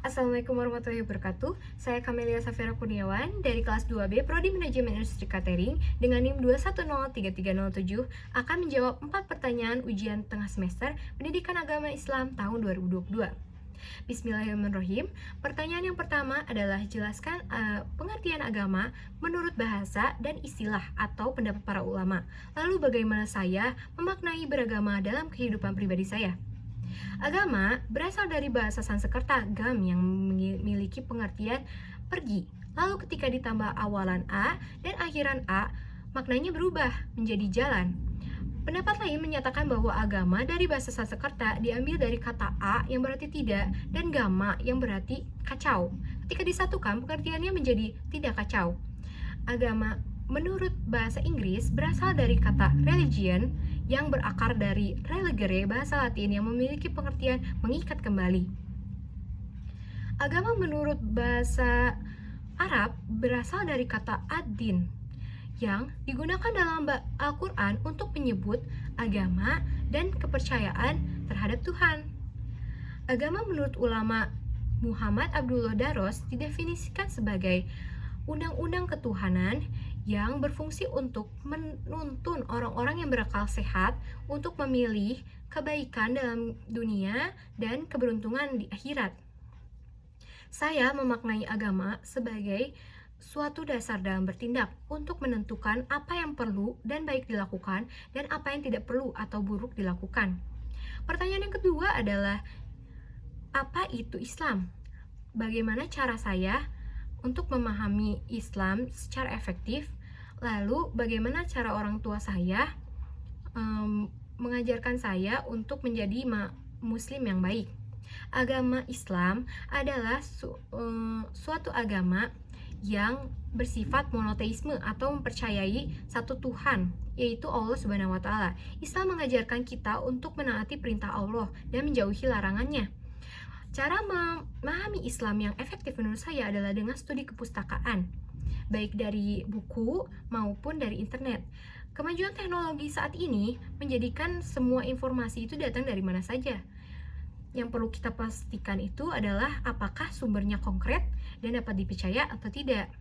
Assalamualaikum warahmatullahi wabarakatuh. Saya Kamelia Safira Kurniawan dari kelas 2B Prodi Manajemen Industri Catering dengan NIM 2103307 akan menjawab 4 pertanyaan ujian tengah semester Pendidikan Agama Islam tahun 2022. Bismillahirrahmanirrahim. Pertanyaan yang pertama adalah jelaskan pengertian agama menurut bahasa dan istilah atau pendapat para ulama. Lalu bagaimana saya memaknai beragama dalam kehidupan pribadi saya? Agama berasal dari bahasa Sanskerta gam yang memiliki pengertian pergi. Lalu ketika ditambah awalan a dan akhiran a, maknanya berubah menjadi jalan. Pendapat lain menyatakan bahwa agama dari bahasa Sanskerta diambil dari kata a yang berarti tidak dan gama yang berarti kacau. Ketika disatukan, pengertiannya menjadi tidak kacau. Agama menurut bahasa Inggris berasal dari kata religion yang berakar dari religere, bahasa Latin yang memiliki pengertian mengikat kembali. Agama menurut bahasa Arab berasal dari kata ad-din yang digunakan dalam Al-Quran untuk menyebut agama dan kepercayaan terhadap Tuhan. Agama menurut ulama Muhammad Abdullah Daros didefinisikan sebagai undang-undang ketuhanan yang berfungsi untuk menuntun orang-orang yang berakal sehat untuk memilih kebaikan dalam dunia dan keberuntungan di akhirat. Saya memaknai agama sebagai suatu dasar dalam bertindak untuk menentukan apa yang perlu dan baik dilakukan dan apa yang tidak perlu atau buruk dilakukan. Pertanyaan yang kedua adalah, apa itu Islam? Bagaimana cara saya untuk memahami Islam secara efektif? Lalu bagaimana cara orang tua saya mengajarkan saya untuk menjadi muslim yang baik? Agama Islam adalah suatu agama yang bersifat monoteisme atau mempercayai satu Tuhan, yaitu Allah Subhanahu wa Ta'ala. Islam mengajarkan kita untuk menaati perintah Allah dan menjauhi larangannya. Cara memahami Islam yang efektif menurut saya adalah dengan studi kepustakaan, baik dari buku maupun dari internet. Kemajuan teknologi saat ini menjadikan semua informasi itu datang dari mana saja. Yang perlu kita pastikan itu adalah apakah sumbernya konkret dan dapat dipercaya atau tidak.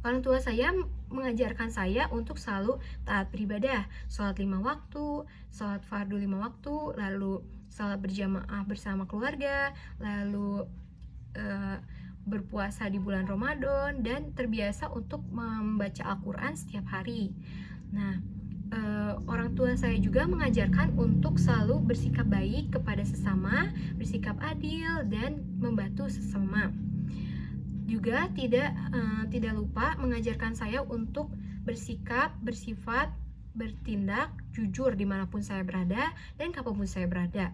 Orang tua saya mengajarkan saya untuk selalu taat beribadah, sholat 5 waktu, sholat fardu 5 waktu, lalu sholat berjamaah bersama keluarga, lalu berpuasa di bulan Ramadan, dan terbiasa untuk membaca Al-Quran setiap hari. Nah, orang tua saya juga mengajarkan untuk selalu bersikap baik kepada sesama, bersikap adil, dan membantu sesama. Juga tidak lupa mengajarkan saya untuk bersikap, bersifat, bertindak jujur dimanapun saya berada dan kapanpun saya berada.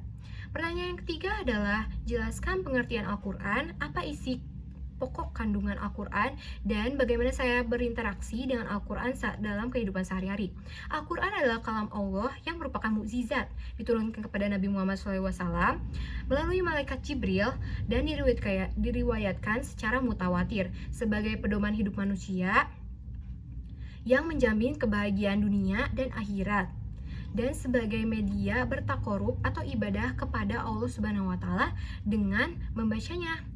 Pertanyaan yang ketiga adalah, jelaskan pengertian Al-Quran, apa isi pokok kandungan Al-Quran, dan bagaimana saya berinteraksi dengan Al-Quran dalam kehidupan sehari-hari. Al-Quran adalah kalam Allah yang merupakan mukjizat diturunkan kepada Nabi Muhammad SAW melalui malaikat Jibril dan diriwayatkan secara mutawatir sebagai pedoman hidup manusia yang menjamin kebahagiaan dunia dan akhirat, dan sebagai media bertakorub atau ibadah kepada Allah Subhanahu wa Ta'ala dengan membacanya.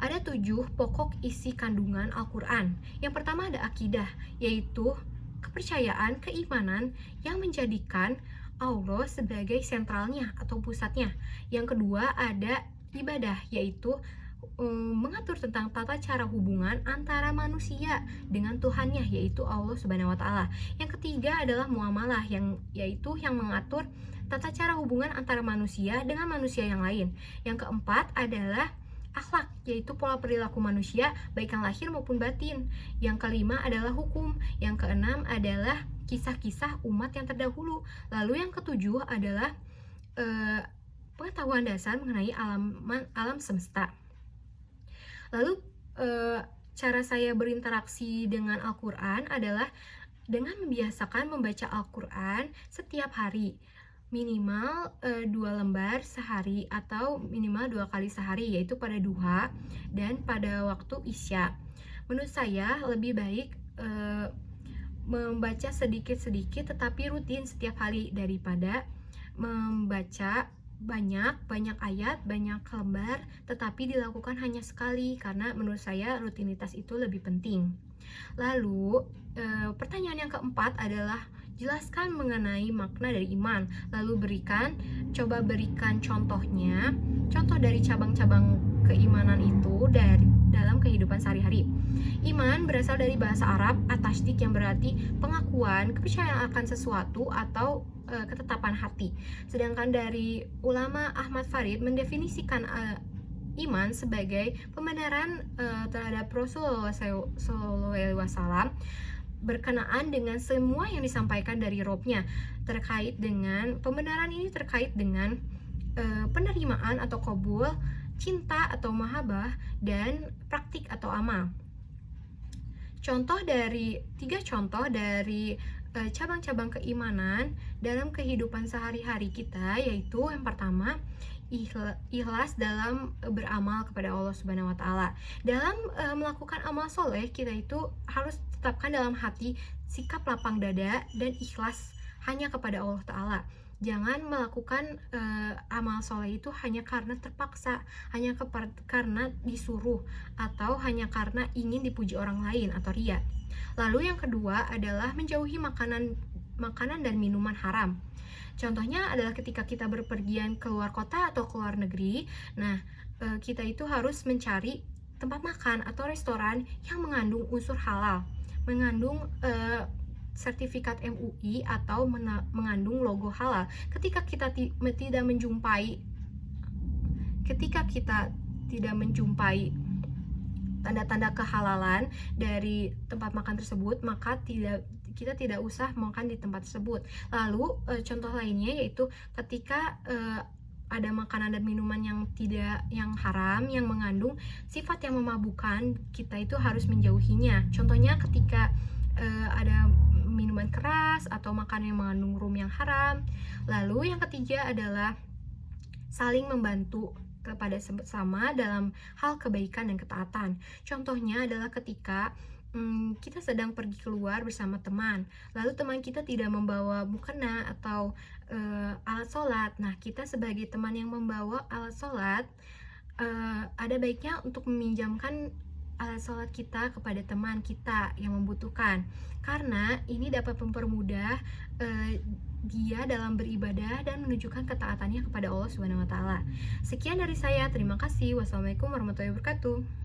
Ada 7 pokok isi kandungan Al-Quran. Yang pertama ada akidah, yaitu kepercayaan, keimanan yang menjadikan Allah sebagai sentralnya atau pusatnya. Yang kedua ada ibadah, yaitu mengatur tentang tata cara hubungan antara manusia dengan Tuhannya, yaitu Allah Subhanahu wa Ta'ala. Yang ketiga adalah muamalah, yaitu yang mengatur tata cara hubungan antara manusia dengan manusia yang lain. Yang keempat adalah akhlak, yaitu pola perilaku manusia baik yang lahir maupun batin. Yang kelima adalah hukum. Yang keenam adalah kisah-kisah umat yang terdahulu. Lalu yang ketujuh adalah pengetahuan dasar mengenai alam semesta. Lalu cara saya berinteraksi dengan Al-Quran adalah dengan membiasakan membaca Al-Quran setiap hari, minimal 2 lembar sehari atau minimal 2 kali sehari, yaitu pada duha dan pada waktu isya. Menurut saya lebih baik membaca sedikit-sedikit tetapi rutin setiap hari daripada membaca banyak ayat, banyak lembar, tetapi dilakukan hanya sekali karena menurut saya rutinitas itu lebih penting. Lalu, pertanyaan yang keempat adalah jelaskan mengenai makna dari iman. Lalu coba berikan contohnya, contoh dari cabang-cabang keimanan itu dalam kehidupan sehari-hari. Iman berasal dari bahasa Arab at-tasdik yang berarti pengakuan, kepercayaan akan sesuatu atau ketetapan hati. Sedangkan dari ulama Ahmad Farid mendefinisikan iman sebagai pembenaran terhadap Rasulullah SAW berkenaan dengan semua yang disampaikan dari Robnya. Terkait dengan pembenaran ini terkait dengan penerimaan atau qabul, cinta atau mahabbah, dan praktik atau amal. Tiga contoh dari cabang-cabang keimanan dalam kehidupan sehari-hari kita, yaitu yang pertama, ikhlas dalam beramal kepada Allah Subhanahu wa Ta'ala. Dalam melakukan amal soleh, kita itu harus tetapkan dalam hati sikap lapang dada dan ikhlas hanya kepada Allah Ta'ala. Jangan melakukan amal soleh itu hanya karena terpaksa, hanya karena disuruh, atau hanya karena ingin dipuji orang lain atau riya. Lalu yang kedua adalah menjauhi makanan dan minuman haram. Contohnya adalah ketika kita berpergian keluar kota atau keluar negeri, kita itu harus mencari tempat makan atau restoran yang mengandung unsur halal, mengandung sertifikat MUI atau mengandung logo halal. Ketika kita tidak menjumpai tanda-tanda kehalalan dari tempat makan tersebut, maka kita tidak usah makan di tempat tersebut. Lalu contoh lainnya yaitu ketika ada makanan dan minuman yang haram, yang mengandung sifat yang memabukkan, kita itu harus menjauhinya. Contohnya ketika ada minuman keras atau makanan yang mengandung rum yang haram. Lalu yang ketiga adalah saling membantu kepada sesama dalam hal kebaikan dan ketaatan. Contohnya adalah ketika kita sedang pergi keluar bersama teman, lalu teman kita tidak membawa mukena atau alat sholat. Nah, kita sebagai teman yang membawa alat sholat, ada baiknya untuk meminjamkan alat sholat kita kepada teman kita yang membutuhkan, karena ini dapat mempermudah dia dalam beribadah dan menunjukkan ketaatannya kepada Allah Subhanahu wa Ta'ala. Sekian dari saya, terima kasih. Wassalamualaikum warahmatullahi wabarakatuh.